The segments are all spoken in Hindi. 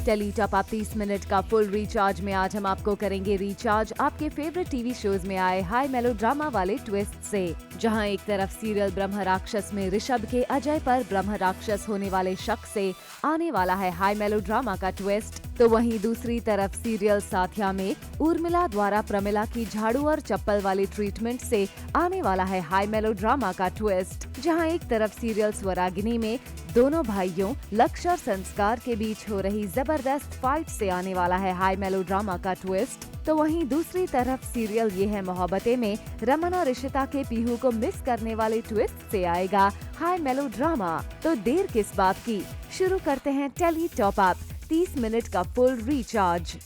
टेली टॉप अप 30 मिनट का फुल रिचार्ज में आज हम आपको करेंगे रिचार्ज आपके फेवरेट टीवी शोज में आए हाई मेलोड्रामा वाले ट्विस्ट से। जहां एक तरफ सीरियल ब्रह्म राक्षस में ऋषभ के अजय पर ब्रह्म राक्षस होने वाले शक से आने वाला है हाई मेलोड्रामा का ट्विस्ट, तो वहीं दूसरी तरफ सीरियल साथिया में उर्मिला द्वारा प्रमिला की झाड़ू और चप्पल वाली ट्रीटमेंट से आने वाला है हाई मेलोड्रामा का ट्विस्ट। जहां एक तरफ सीरियल स्वरागिनी में दोनों भाइयों लक्ष्य और संस्कार के बीच हो रही जबरदस्त फाइट से आने वाला है हाई मेलोड्रामा का ट्विस्ट, तो वहीं दूसरी तरफ सीरियल ये है मोहब्बतें में रमन और इशिता के पीहू को मिस करने वाले ट्विस्ट से आएगा हाई मेलोड्रामा। तो देर किस बात की, शुरू करते हैं टेली टॉप अप 30 मिनट का फुल रिचार्ज।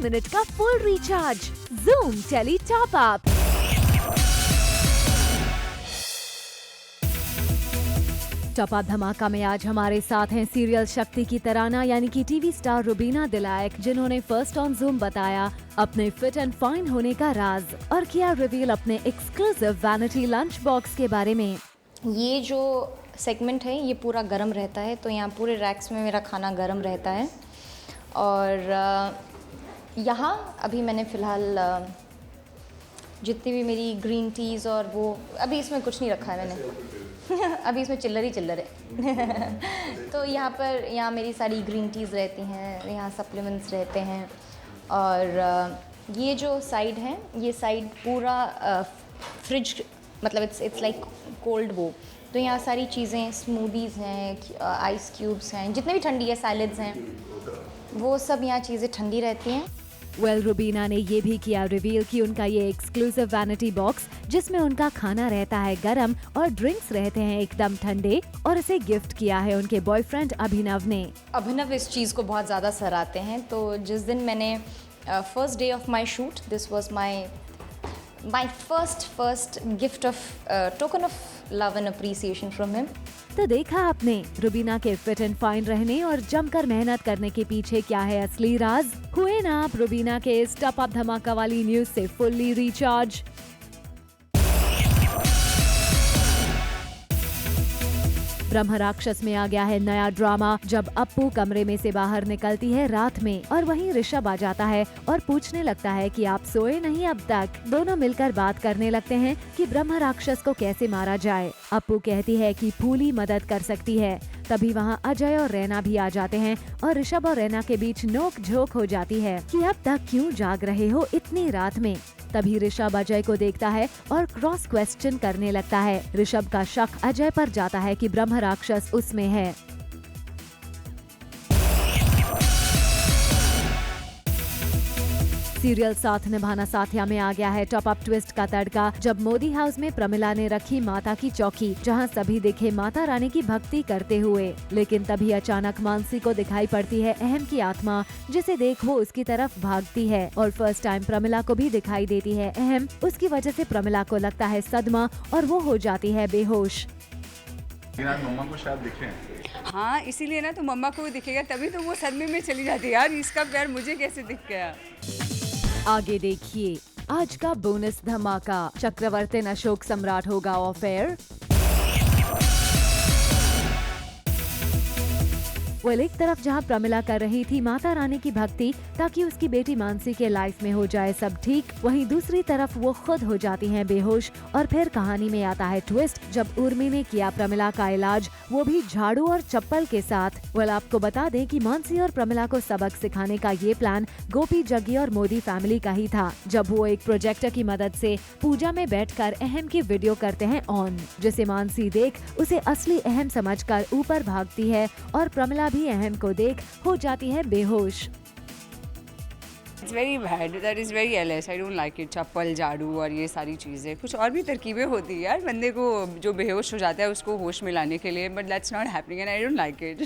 मिनट का full recharge zoom tele top up. Top up धमाका में आज हमारे साथ हैं सीरियल शक्ति की तराना यानी कि टीवी स्टार रुबीना दिलायक, जिन्होंने फर्स्ट ऑन जूम बताया अपने फिट एंड फाइन होने का राज और किया रिवील अपने एक्सक्लूसिव वैनिटी लंच बॉक्स के बारे में। ये जो सेगमेंट है ये पूरा गर्म रहता है, तो यहाँ पूरे रैक्स में मेरा खाना गर्म रहता है। और यहाँ अभी मैंने फ़िलहाल जितनी भी मेरी ग्रीन टीज़ और वो अभी इसमें कुछ नहीं रखा है मैंने अभी इसमें चिल्लर ही चिल्लर है तो यहाँ मेरी सारी ग्रीन टीज़ रहती हैं, यहाँ सप्लीमेंट्स रहते हैं। और ये जो साइड है ये साइड पूरा फ्रिज मतलब इट्स लाइक कोल्ड वो, तो यहाँ सारी चीज़ें स्मूदीज़ हैं, आइस क्यूब्स हैं, जितने भी ठंडी है सैलेड्स हैं, वो सब यहाँ चीज़ें ठंडी रहती हैं। रुबीना ने ये भी किया रिवील कि उनका ये एक्सक्लूसिव वैनिटी बॉक्स जिसमें उनका खाना रहता है गरम और ड्रिंक्स रहते हैं एकदम ठंडे, और इसे गिफ्ट किया है उनके बॉयफ्रेंड अभिनव ने। अभिनव इस चीज़ को बहुत ज़्यादा सराहते हैं, तो जिस दिन मैंने first day of my shoot, this was my first gift of token of love and appreciation from him. तो देखा आपने रुबीना के फिट एंड फाइन रहने और जमकर मेहनत करने के पीछे क्या है असली राज। हुए ना आप रुबीना के इस टॉप अप धमाका वाली न्यूज से फुल्ली रिचार्ज। ब्रह्म राक्षस में आ गया है नया ड्रामा, जब अप्पू कमरे में से बाहर निकलती है रात में और वहीं ऋषभ आ जाता है और पूछने लगता है कि आप सोए नहीं अब तक। दोनों मिलकर बात करने लगते हैं कि ब्रह्म राक्षस को कैसे मारा जाए। अप्पू कहती है कि फूली मदद कर सकती है। तभी वहाँ अजय और रैना भी आ जाते हैं और ऋषभ और रैना के बीच नोक झोंक हो जाती है कि अब तक क्यों जाग रहे हो इतनी रात में। तभी ऋषभ अजय को देखता है और क्रॉस क्वेश्चन करने लगता है। ऋषभ का शक अजय पर जाता है कि ब्रह्म राक्षस उसमें है। सीरियल साथ निभाना साथिया में आ गया है टॉप अप ट्विस्ट का तड़का, जब मोदी हाउस में प्रमिला ने रखी माता की चौकी, जहां सभी दिखे माता रानी की भक्ति करते हुए। लेकिन तभी अचानक मानसी को दिखाई पड़ती है अहम की आत्मा, जिसे देख वो उसकी तरफ भागती है और फर्स्ट टाइम प्रमिला को भी दिखाई देती है अहम। उसकी वजह से प्रमिला को लगता है सदमा और वो हो जाती है बेहोश। मम्मा को शायद दिखे। हाँ, इसीलिए ना तो मम्मा को दिखेगा, तभी तो वो सदमे में चली जाती है। यार इसका प्यार मुझे कैसे दिख गया। आगे देखिए आज का बोनस धमाका, चक्रवर्ती अशोक सम्राट होगा ऑफ एयर। एक तरफ जहां प्रमिला कर रही थी माता रानी की भक्ति ताकि उसकी बेटी मानसी के लाइफ में हो जाए सब ठीक, वहीं दूसरी तरफ वो खुद हो जाती हैं बेहोश। और फिर कहानी में आता है ट्विस्ट, जब उर्मी ने किया प्रमिला का इलाज, वो भी झाड़ू और चप्पल के साथ। आपको बता दें कि मानसी और प्रमिला को सबक सिखाने का ये प्लान गोपी, जग्गी और मोदी फैमिली का ही था, जब वो एक प्रोजेक्टर की मदद से पूजा में बैठकर अहम की वीडियो करते हैं ऑन, जिसे मानसी देख उसे असली अहम समझकर ऊपर भागती है और प्रमिला भी अहम को देख हो जाती है बेहोश। It's very bad. That is very LS. I don't like it. चप्पल, झाड़ू और ये सारी चीज़ें, कुछ और भी तरकीबें होती है यार बंदे को जो बेहोश हो जाता है उसको होश में लाने के लिए, but that's not happening and I don't like it.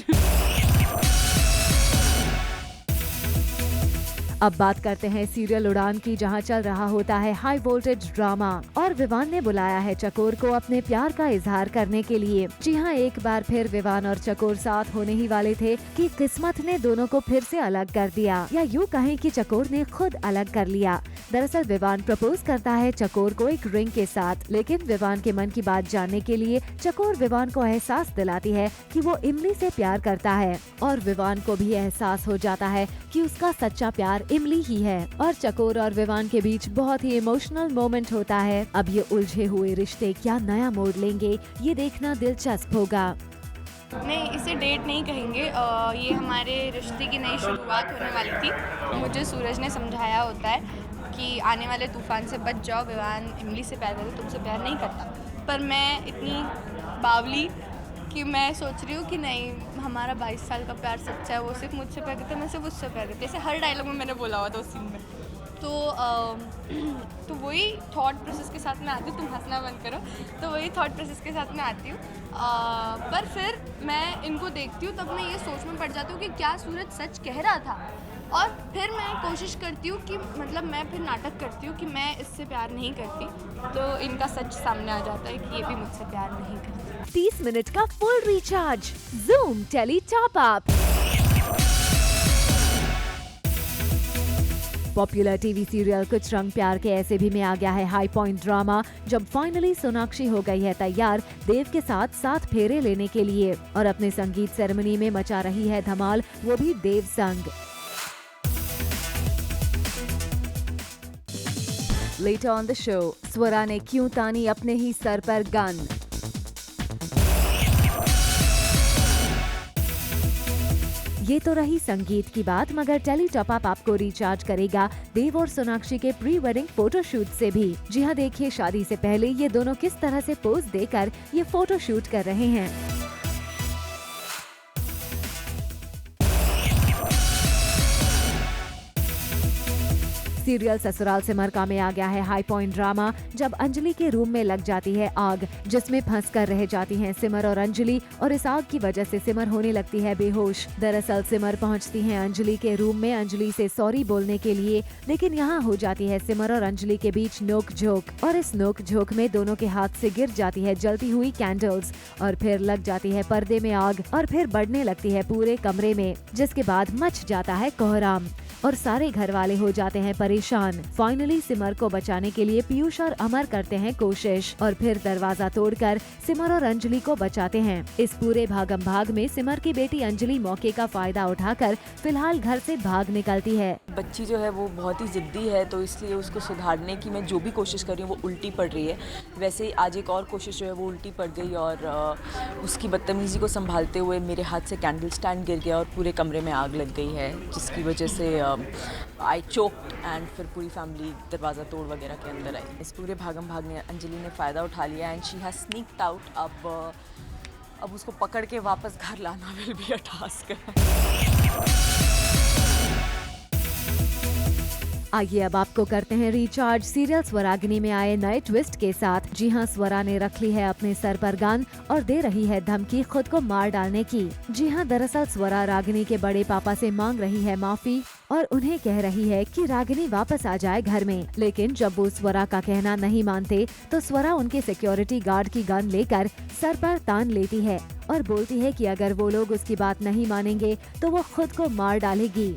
अब बात करते हैं सीरियल उड़ान की, जहां चल रहा होता है हाई वोल्टेज ड्रामा और विवान ने बुलाया है चकोर को अपने प्यार का इजहार करने के लिए। जी हां, एक बार फिर विवान और चकोर साथ होने ही वाले थे कि किस्मत ने दोनों को फिर से अलग कर दिया, या यूँ कहें कि चकोर ने खुद अलग कर लिया। दरअसल विवान प्रपोज करता है चकोर को एक रिंग के साथ, लेकिन विवान के मन की बात जानने के लिए चकोर विवान को एहसास दिलाती है कि वो इमली से प्यार करता है और विवान को भी एहसास हो जाता है कि उसका सच्चा प्यार इमली ही है और चकोर और विवान के बीच बहुत ही इमोशनल मोमेंट होता है। अब ये उलझे हुए रिश्ते क्या नया मोड़ लेंगे, ये देखना दिलचस्प होगा। नहीं, इसे डेट नहीं कहेंगे। ये हमारे रिश्ते की नई शुरुआत होने वाली थी। मुझे सूरज ने समझाया होता है कि आने वाले तूफान से बच जाओ, विवान इमली से प्यार करे, तुमसे प्यार नहीं करता। पर मैं इतनी बावली कि मैं सोच रही हूँ कि नहीं, हमारा 22 साल का प्यार सच्चा है, वो सिर्फ मुझसे प्यार करता है, मैं सिर्फ उससे प्यार करती हूँ। जैसे हर डायलॉग में मैंने बोला हुआ था उस सीन में। तो वही थॉट प्रोसेस के साथ में आती हूँ। तुम हंसना बंद करो। तो वही थॉट प्रोसेस के साथ में आती हूँ। पर फिर मैं इनको देखती हूँ, तब मैं ये सोच में पड़ जाती हूँ कि क्या सूरज सच कह रहा था। और फिर मैं कोशिश करती हूँ कि मतलब मैं फिर नाटक करती हूँ कि मैं इससे प्यार नहीं करती, तो इनका सच सामने आ जाता है कि ये भी मुझसे प्यार नहीं करती। 30 मिनट का full recharge Zoom tele top up. Popular TV serial कुछ रंग प्यार के ऐसे भी में आ गया है हाई पॉइंट ड्रामा, जब फाइनली सोनाक्षी हो गई है तैयार देव के साथ 7 फेरे लेने के लिए और अपने संगीत सेरेमनी में मचा रही है धमाल, वो भी देव संग। Later on the show, स्वरा ने क्यों तानी अपने ही सर पर गन। ये तो रही संगीत की बात, मगर टेली टॉप अप आपको रिचार्ज करेगा देव और सोनाक्षी के प्री वेडिंग फोटोशूट से भी। जी हाँ, देखिए शादी से पहले ये दोनों किस तरह से पोज देकर ये फोटोशूट कर रहे हैं। सीरियल ससुराल सिमर में आ गया है हाई पॉइंट ड्रामा, जब अंजलि के रूम में लग जाती है आग, जिसमें फंस कर रह जाती हैं सिमर और अंजलि, और इस आग की वजह से सिमर होने लगती है बेहोश। दरअसल सिमर पहुंचती हैं अंजलि के रूम में अंजलि से सॉरी बोलने के लिए, लेकिन यहाँ हो जाती है सिमर और अंजलि के बीच नोक झोंक, और इस नोक झोंक में दोनों के हाथ से गिर जाती है जलती हुई कैंडल्स, और फिर लग जाती है पर्दे में आग, और फिर बढ़ने लगती है पूरे कमरे में, जिसके बाद मच जाता है कोहराम और सारे घर वाले हो जाते हैं परेशान। फाइनली सिमर को बचाने के लिए पीयूष और अमर करते हैं कोशिश और फिर दरवाजा तोड़कर सिमर और अंजलि को बचाते हैं। इस पूरे भागम भाग में सिमर की बेटी अंजलि मौके का फायदा उठाकर फिलहाल घर से भाग निकलती है। बच्ची जो है वो बहुत ही जिद्दी है, तो इसलिए उसको सुधारने की मैं जो भी कोशिश कर रही हूँ वो उल्टी पड़ रही है। वैसे ही आज एक और कोशिश जो है वो उल्टी पड़ गई और उसकी बदतमीजी को संभालते हुए मेरे हाथ से कैंडल स्टैंड गिर गया और पूरे कमरे में आग लग गई है, जिसकी वजह से आई चोक्ड एंड फिर पूरी फैमिली दरवाज़ा तोड़ वगैरह के अंदर आई। इस पूरे भागम भाग में अंजलि ने फ़ायदा उठा लिया and she has sneaked out. अब उसको पकड़ के वापस घर लाना विल बी अ टास्क। आइए अब आपको करते हैं रिचार्ज सीरियल स्वरागिनी में आए नए ट्विस्ट के साथ। जी हाँ, स्वरा ने रख ली है अपने सर पर गन और दे रही है धमकी खुद को मार डालने की। जी हाँ, दरअसल स्वरा रागिनी के बड़े पापा से मांग रही है माफी और उन्हें कह रही है कि रागिनी वापस आ जाए घर में। लेकिन जब वो स्वरा का कहना नहीं मानते तो स्वरा उनके सिक्योरिटी गार्ड की गन लेकर सर पर तान लेती है और बोलती है कि अगर वो लोग उसकी बात नहीं मानेंगे तो वो खुद को मार डालेगी।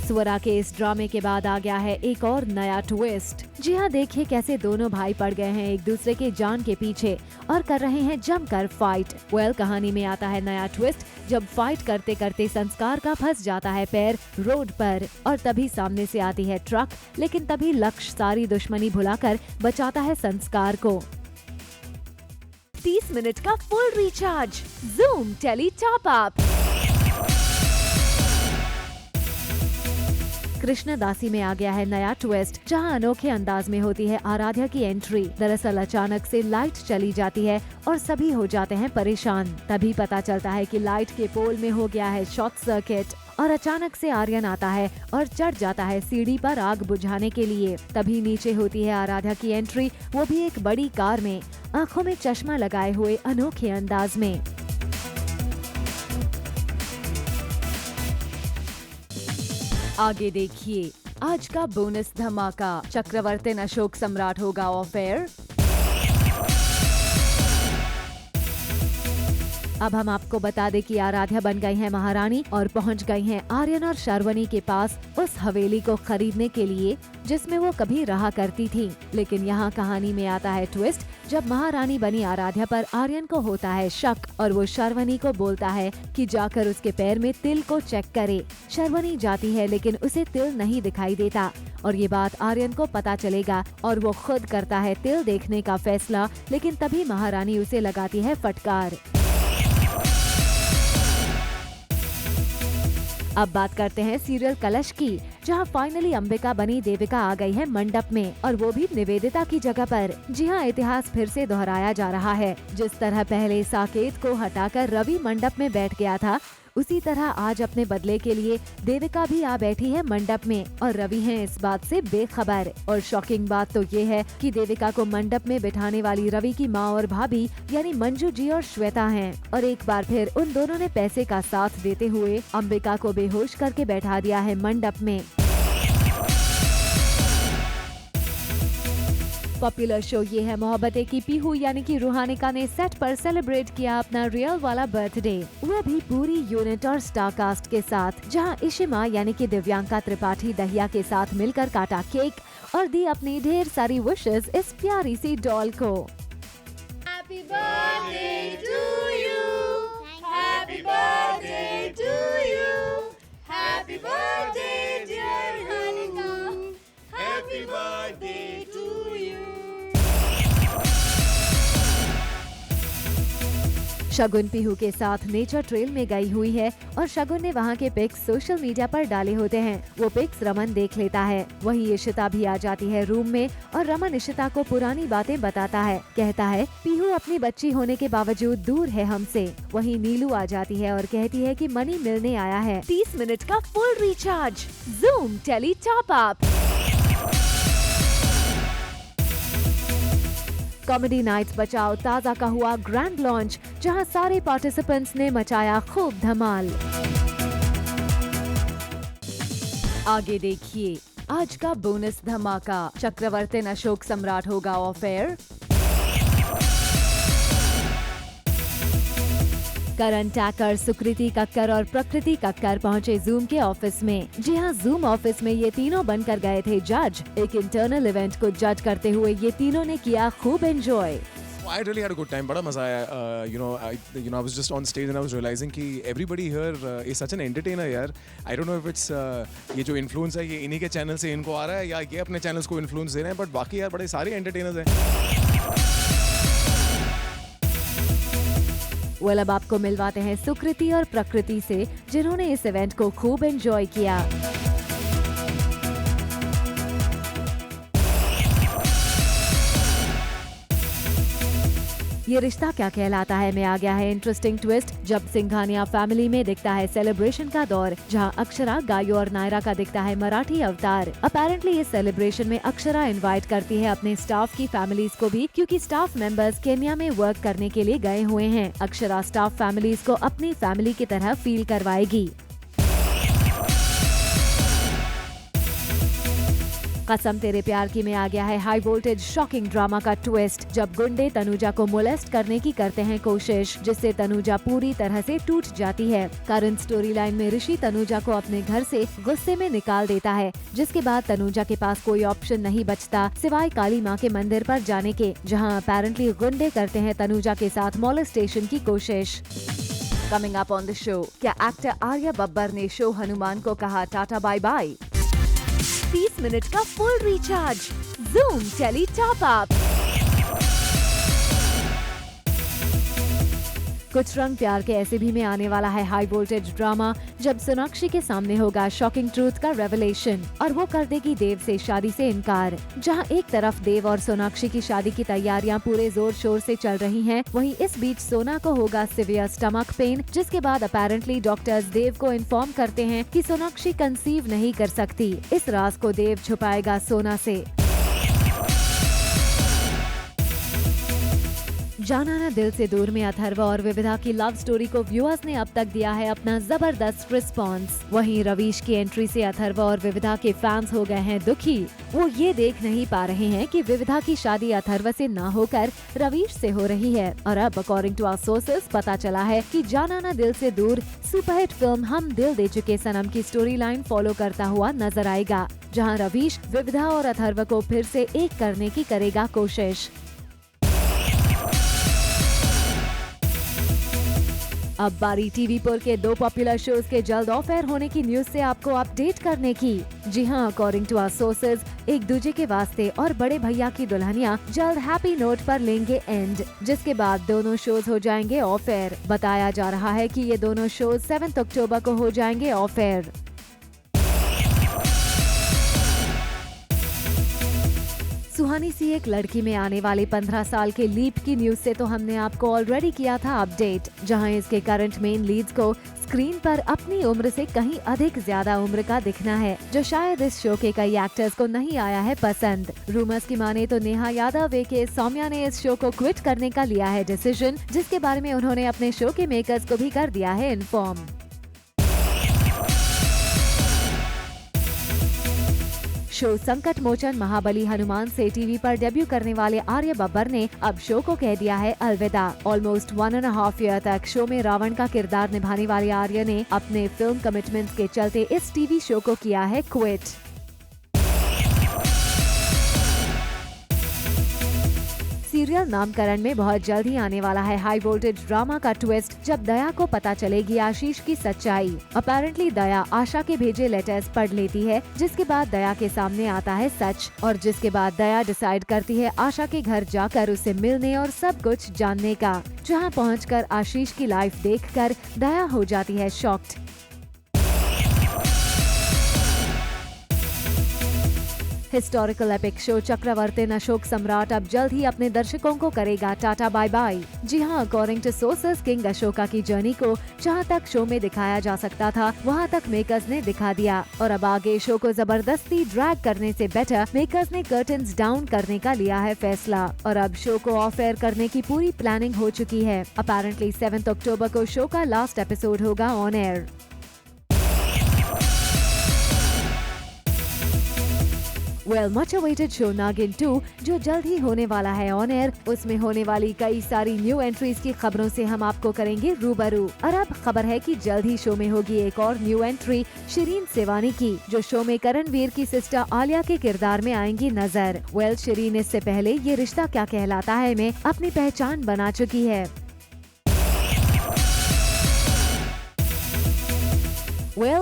स्वरा के इस ड्रामे के बाद आ गया है एक और नया ट्विस्ट। जी हाँ, देखिए कैसे दोनों भाई पड़ गए हैं एक दूसरे के जान के पीछे और कर रहे हैं जमकर फाइट। कहानी में आता है नया ट्विस्ट, जब फाइट करते करते संस्कार का फंस जाता है पैर रोड पर और तभी सामने से आती है ट्रक, लेकिन तभी लक्ष्य सारी दुश्मनी भुलाकर बचाता है संस्कार को। 30 मिनट का full recharge Zoom tele top up. Krishna Dasi में आ गया है नया ट्विस्ट, जहां अनोखे अंदाज में होती है आराध्या की एंट्री। दरअसल अचानक से लाइट चली जाती है और सभी हो जाते हैं परेशान। तभी पता चलता है कि लाइट के पोल में हो गया है शॉर्ट सर्किट और अचानक से आर्यन आता है और चढ़ जाता है सीढ़ी पर आग बुझाने के लिए। तभी नीचे होती है आराध्या की एंट्री, वो भी एक बड़ी कार में, आंखों में चश्मा लगाए हुए अनोखे अंदाज में। आगे देखिए आज का बोनस धमाका, चक्रवर्ती अशोक सम्राट होगा ऑफ एयर। अब हम आपको बता दें कि आराध्या बन गई है महारानी और पहुंच गई हैं आर्यन और शर्वनी के पास उस हवेली को खरीदने के लिए जिसमें वो कभी रहा करती थी। लेकिन यहाँ कहानी में आता है ट्विस्ट, जब महारानी बनी आराध्या पर आर्यन को होता है शक और वो शर्वनी को बोलता है कि जाकर उसके पैर में तिल को चेक करे। शर्वनी जाती है लेकिन उसे तिल नहीं दिखाई देता और ये बात आर्यन को पता चलेगा और वो खुद करता है तिल देखने का फैसला, लेकिन तभी महारानी उसे लगाती है फटकार। अब बात करते हैं सीरियल कलश की, जहां फाइनली अंबिका बनी देविका आ गई है मंडप में और वो भी निवेदिता की जगह पर। जी हां, इतिहास फिर से दोहराया जा रहा है। जिस तरह पहले साकेत को हटाकर रवि मंडप में बैठ गया था, उसी तरह आज अपने बदले के लिए देविका भी आ बैठी है मंडप में और रवि है इस बात से बेखबर। और शॉकिंग बात तो ये है कि देविका को मंडप में बिठाने वाली रवि की माँ और भाभी यानी मंजू जी और श्वेता हैं और एक बार फिर उन दोनों ने पैसे का साथ देते हुए अंबिका को बेहोश करके बैठा दिया है मंडप में। पॉपुलर शो ये है मोहब्बतें की पीहू यानी कि रूहानिका ने सेट पर सेलिब्रेट किया अपना रियल वाला बर्थडे, वो भी पूरी यूनिट और स्टार कास्ट के साथ, जहां इशिमा यानी कि दिव्यांका त्रिपाठी दहिया के साथ मिलकर काटा केक और दी अपनी ढेर सारी विशेस इस प्यारी सी डॉल को। Happy birthday to you. Happy birthday to you. Happy birthday dear Hanika. Happy birthday to you. शगुन पीहू के साथ नेचर ट्रेल में गई हुई है और शगुन ने वहाँ के पिक्स सोशल मीडिया पर डाले होते हैं। वो पिक्स रमन देख लेता है। वहीं इशिता भी आ जाती है रूम में और रमन इशिता को पुरानी बातें बताता है। कहता है पीहू अपनी बच्ची होने के बावजूद दूर है हमसे। वहीं नीलू आ जाती है और कहती है कि मनी मिलने आया है 30 मिनट का full recharge Zoom tele top up. Comedy nights बचाओ ताज़ा का हुआ ग्रैंड लॉन्च, जहां सारे पार्टिसिपेंट्स ने मचाया खूब धमाल। आगे देखिए आज का बोनस धमाका, चक्रवर्ती अशोक सम्राट होगा ऑफ एयर। करण टैकर, सुकृति कक्कर और प्रकृति कक्कर पहुंचे जूम के ऑफिस में। जी हां, जूम ऑफिस में ये तीनों बनकर गए थे जज। एक इंटरनल इवेंट को जज करते हुए ये तीनों ने किया खूब enjoy. I really had a good time. बड़ा मजा आया. I was just on stage and I was realizing कि everybody here is such an entertainer यार. I don't know if it's ये जो influence है ये इन्हीं के चैनल से इनको आ रहा है या ये अपने चैनल्स को influence दे रहे हैं, but बाकी यार बड़े सारे entertainers हैं. वेल अब आपको मिलवाते हैं सुकृति और प्रकृति से, जिन्होंने इस इवेंट को खूब एंजॉय किया। ये रिश्ता क्या कहलाता है में आ गया है इंटरेस्टिंग ट्विस्ट, जब सिंघानिया फैमिली में दिखता है सेलिब्रेशन का दौर, जहां अक्षरा, गायो और नायरा का दिखता है मराठी अवतार। अपेरेंटली इस सेलिब्रेशन में अक्षरा इनवाइट करती है अपने स्टाफ की फैमिलीज को भी, क्योंकि स्टाफ मेंबर्स केन्या में वर्क करने के लिए गए हुए हैं। अक्षरा स्टाफ फैमिलीज को अपनी फैमिली की तरह फील करवाएगी। कसम तेरे प्यार की में आ गया है हाई वोल्टेज शॉकिंग ड्रामा का ट्विस्ट, जब गुंडे तनुजा को मोलेस्ट करने की करते हैं कोशिश, जिससे तनुजा पूरी तरह से टूट जाती है। करंट स्टोरी लाइन में ऋषि तनुजा को अपने घर से गुस्से में निकाल देता है, जिसके बाद तनुजा के पास कोई ऑप्शन नहीं बचता सिवाय काली माँ के मंदिर पर जाने के, जहाँ अपेरेंटली गुंडे करते हैं तनुजा के साथ मोलेस्टेशन की कोशिश। Coming up on the show, क्या एक्टर आर्या बब्बर ने शो हनुमान को कहा टाटा बाय बाय? 30 मिनट का full recharge Zoom tele top up. कुछ रंग प्यार के ऐसे भी में आने वाला है हाई वोल्टेज ड्रामा, जब सोनाक्षी के सामने होगा शॉकिंग ट्रूथ का रेवलेशन और वो कर देगी देव से शादी से इनकार। जहां एक तरफ देव और सोनाक्षी की शादी की तैयारियां पूरे जोर शोर से चल रही हैं, वहीं इस बीच सोना को होगा सिवियर स्टमक पेन, जिसके बाद अपेरेंटली डॉक्टर्स देव को इन्फॉर्म करते हैं कि सोनाक्षी कंसीव नहीं कर सकती। इस राज को देव छुपाएगा सोना से। जाना ना दिल से दूर में अथर्व और विविधा की लव स्टोरी को व्यूअर्स ने अब तक दिया है अपना जबरदस्त रिस्पॉन्स। वहीं रवीश की एंट्री से अथर्व और विविधा के फैंस हो गए हैं दुखी। वो ये देख नहीं पा रहे हैं कि विविधा की शादी अथर्व से ना होकर रवीश से हो रही है। और अब अकॉर्डिंग टू आवर सोर्सेस पता चला है कि जाना ना दिल से दूर सुपरहिट फिल्म हम दिल दे चुके सनम की स्टोरी लाइन फॉलो करता हुआ नजर आएगा, जहां रवीश विविधा और अथर्व को फिर से एक करने की करेगा कोशिश। अब बारी टीवी पर के 2 पॉपुलर शोज के जल्द ऑफ एयर होने की न्यूज से आपको अपडेट करने की। जी हां, अकॉर्डिंग टू आवर सोर्सेज एक दूजे के वास्ते और बड़े भैया की दुल्हनिया जल्द हैप्पी नोट पर लेंगे एंड, जिसके बाद दोनों शोज हो जाएंगे ऑफ एयर। बताया जा रहा है कि ये दोनों शोज 7 अक्टूबर को हो जाएंगे ऑफ एयर। सुहानी सी एक लड़की में आने वाले 15 साल के लीप की न्यूज से तो हमने आपको ऑलरेडी किया था अपडेट, जहां इसके करंट मेन लीड्स को स्क्रीन पर अपनी उम्र से कहीं अधिक ज्यादा उम्र का दिखना है, जो शायद इस शो के कई एक्टर्स को नहीं आया है पसंद। रूमर्स की माने तो नेहा यादव के सौम्या ने इस शो को क्विट करने का लिया है डिसीजन, जिसके बारे में उन्होंने अपने शो के मेकर्स को भी कर दिया है इन्फॉर्म। शो संकट मोचन महाबली हनुमान से टीवी पर डेब्यू करने वाले आर्य बब्बर ने अब शो को कह दिया है अलविदा। ऑलमोस्ट 1.5 ईयर तक शो में रावण का किरदार निभाने वाले आर्य ने अपने फिल्म कमिटमेंट्स के चलते इस टीवी शो को किया है क्विट। सीरियल नामकरण में बहुत जल्द ही आने वाला है हाई वोल्टेज ड्रामा का ट्विस्ट, जब दया को पता चलेगी आशीष की सच्चाई। अपेरेंटली दया आशा के भेजे लेटर्स पढ़ लेती है, जिसके बाद दया के सामने आता है सच, और जिसके बाद दया डिसाइड करती है आशा के घर जाकर उसे मिलने और सब कुछ जानने का। जहां पहुंचकर आशीष की लाइफ देखकर दया हो जाती है शॉक्ड। हिस्टोरिकल एपिक शो चक्रवर्ती अशोक सम्राट अब जल्द ही अपने दर्शकों को करेगा टाटा बाय बाय। जी हां, according to sources king Ashoka की जर्नी को जहां तक शो में दिखाया जा सकता था वहां तक मेकर्स ने दिखा दिया, और अब आगे शो को जबरदस्ती ड्रैग करने से बेटर मेकर्स ने कर्टन्स डाउन करने का लिया है फैसला, और अब शो को ऑफ एयर करने की पूरी प्लानिंग हो चुकी है। अपेरेंटली 7 अक्टूबर को शो का लास्ट एपिसोड होगा on air. Much awaited show नागिन 2 जो जल्द ही होने वाला है ऑन एयर, उसमें होने वाली कई सारी न्यू एंट्रीज की खबरों से हम आपको करेंगे रूबरू। और अब खबर है कि जल्द ही शो में होगी एक और न्यू एंट्री शिरीन सेवानी की, जो शो में करणवीर की सिस्टर आलिया के किरदार में आएंगी नजर। शिरीन इससे पहले ये रिश्ता क्या कहलाता है में अपनी पहचान बना चुकी है।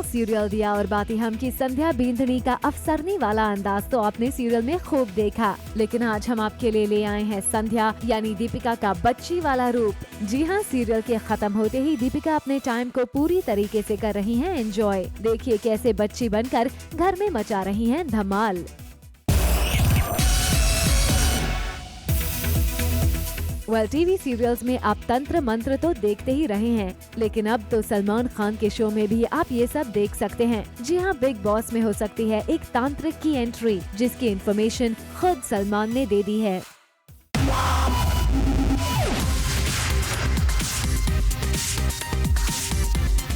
सीरियल दिया और बाती हम की संध्या बिंदनी का अफसरनी वाला अंदाज तो आपने सीरियल में खूब देखा, लेकिन आज हम आपके लिए ले आए हैं संध्या यानी दीपिका का बच्ची वाला रूप। जी हाँ, सीरियल के खत्म होते ही दीपिका अपने टाइम को पूरी तरीके से कर रही हैं एंजॉय। देखिए कैसे बच्ची बनकर घर में मचा रही हैं धमाल। टीवी सीरियल्स में आप तंत्र मंत्र तो देखते ही रहे हैं, लेकिन अब तो सलमान खान के शो में भी आप ये सब देख सकते हैं। जी हाँ, बिग बॉस में हो सकती है एक तांत्रिक की एंट्री, जिसकी इन्फॉर्मेशन खुद सलमान ने दे दी है।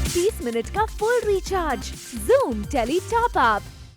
30 मिनट का full recharge, Zoom tele top up.